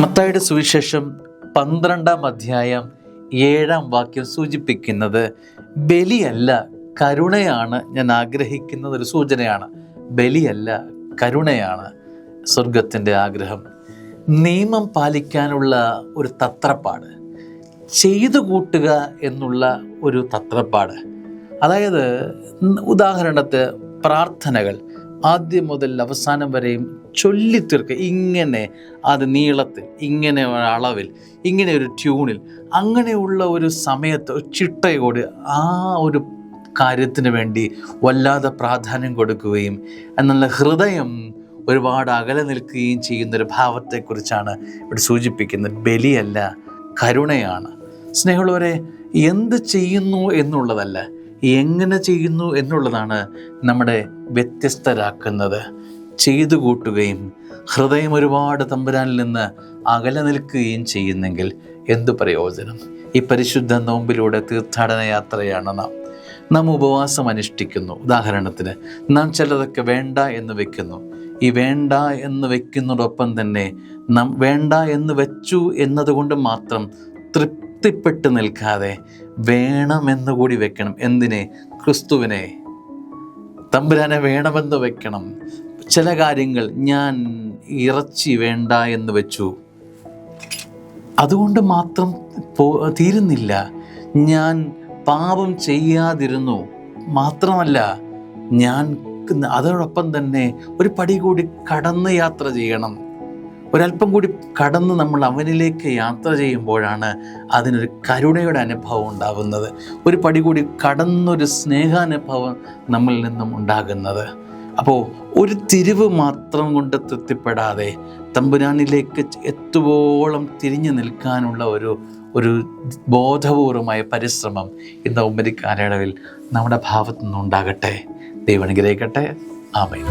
മത്തായിയുടെ സുവിശേഷം 12-ാം അധ്യായം 7-ാം വാക്യം സൂചിപ്പിക്കുന്നത് ബലിയല്ല കരുണയാണ് ഞാൻ ആഗ്രഹിക്കുന്നത്. ഒരു സൂചനയാണ്. ബലിയല്ല കരുണയാണ് സ്വർഗത്തിൻ്റെ ആഗ്രഹം. നിയമം പാലിക്കാനുള്ള ഒരു തത്രപ്പാട്, ചെയ്തു കൂട്ടുക എന്നുള്ള ഒരു തത്രപ്പാട്. അതായത് ഉദാഹരണത്തിന് പ്രാർത്ഥനകൾ ആദ്യം മുതൽ അവസാനം വരെയും ചൊല്ലിത്തീർക്കുക. ഇങ്ങനെ അത് നീളത്തിൽ, ഇങ്ങനെ അളവിൽ, ഇങ്ങനെ ഒരു ട്യൂണിൽ, അങ്ങനെയുള്ള ഒരു സമയത്ത് ചിട്ടയോട് ആ ഒരു കാര്യത്തിന് വേണ്ടി വല്ലാതെ പ്രാധാന്യം കൊടുക്കുകയും എന്നുള്ള ഹൃദയം ഒരുപാട് അകലെ നിൽക്കുകയും ചെയ്യുന്നൊരു ഭാവത്തെക്കുറിച്ചാണ് ഇവിടെ സൂചിപ്പിക്കുന്നത്. ബലിയല്ല കരുണയാണ്. സ്നേഹമുള്ളവരെ, എന്ത് ചെയ്യുന്നു എന്നുള്ളതല്ല, എങ്ങനെ ചെയ്യുന്നു എന്നുള്ളതാണ് നമ്മുടെ വ്യത്യസ്തരാക്കുന്നത്. ചെയ്തു കൂട്ടുകയും ഹൃദയം ഒരുപാട് തമ്പുരാനിൽ നിന്ന് അകലെ നിൽക്കുകയും ചെയ്യുന്നെങ്കിൽ എന്തു പ്രയോജനം? ഈ പരിശുദ്ധ നോമ്പിലൂടെ തീർത്ഥാടന യാത്രയാണ് നാം ഉപവാസം അനുഷ്ഠിക്കുന്നു. ഉദാഹരണത്തിന് നാം ചിലതൊക്കെ വേണ്ട എന്ന് വെക്കുന്നു. ഈ വേണ്ട എന്ന് വെക്കുന്നതോടൊപ്പം തന്നെ നാം വേണ്ട എന്ന് വെച്ചു എന്നതുകൊണ്ട് മാത്രം തൃപ്തിപ്പെട്ട് നിൽക്കാതെ വേണമെന്ന് കൂടി വെക്കണം. എന്തിനെ? ക്രിസ്തുവിനെ, തമ്പുരാനെ വേണമെന്ന് വെക്കണം. ചില കാര്യങ്ങൾ ഞാൻ ഇറച്ചി വേണ്ട എന്ന് വെച്ചു, അതുകൊണ്ട് മാത്രം തീരുന്നില്ല. ഞാൻ പാപം ചെയ്യാതിരുന്നു മാത്രമല്ല, ഞാൻ അതോടൊപ്പം തന്നെ ഒരു പടി കൂടി കടന്ന് യാത്ര ചെയ്യണം. ഒരല്പം കൂടി കടന്ന് നമ്മൾ അവനിലേക്ക് യാത്ര ചെയ്യുമ്പോഴാണ് അതിനൊരു കരുണയുടെ അനുഭവം ഉണ്ടാകുന്നത്. ഒരു പടി കൂടി കടന്നൊരു സ്നേഹാനുഭവം നമ്മളിൽ നിന്നും ഉണ്ടാകുന്നത്. അപ്പോൾ ഒരു തിരിവ് മാത്രം കൊണ്ട് തൃപ്തിപ്പെടാതെ തമ്പുരാനിലേക്ക് എത്തുവോളം തിരിഞ്ഞു നിൽക്കാനുള്ള ഒരു ബോധപൂർവമായ പരിശ്രമം ഈ നവംബർ കാലയളവിൽ നമ്മുടെ ഭാഗത്തു നിന്നുണ്ടാകട്ടെ. ദൈവം അനുഗ്രഹിക്കട്ടെ. ആമേൻ.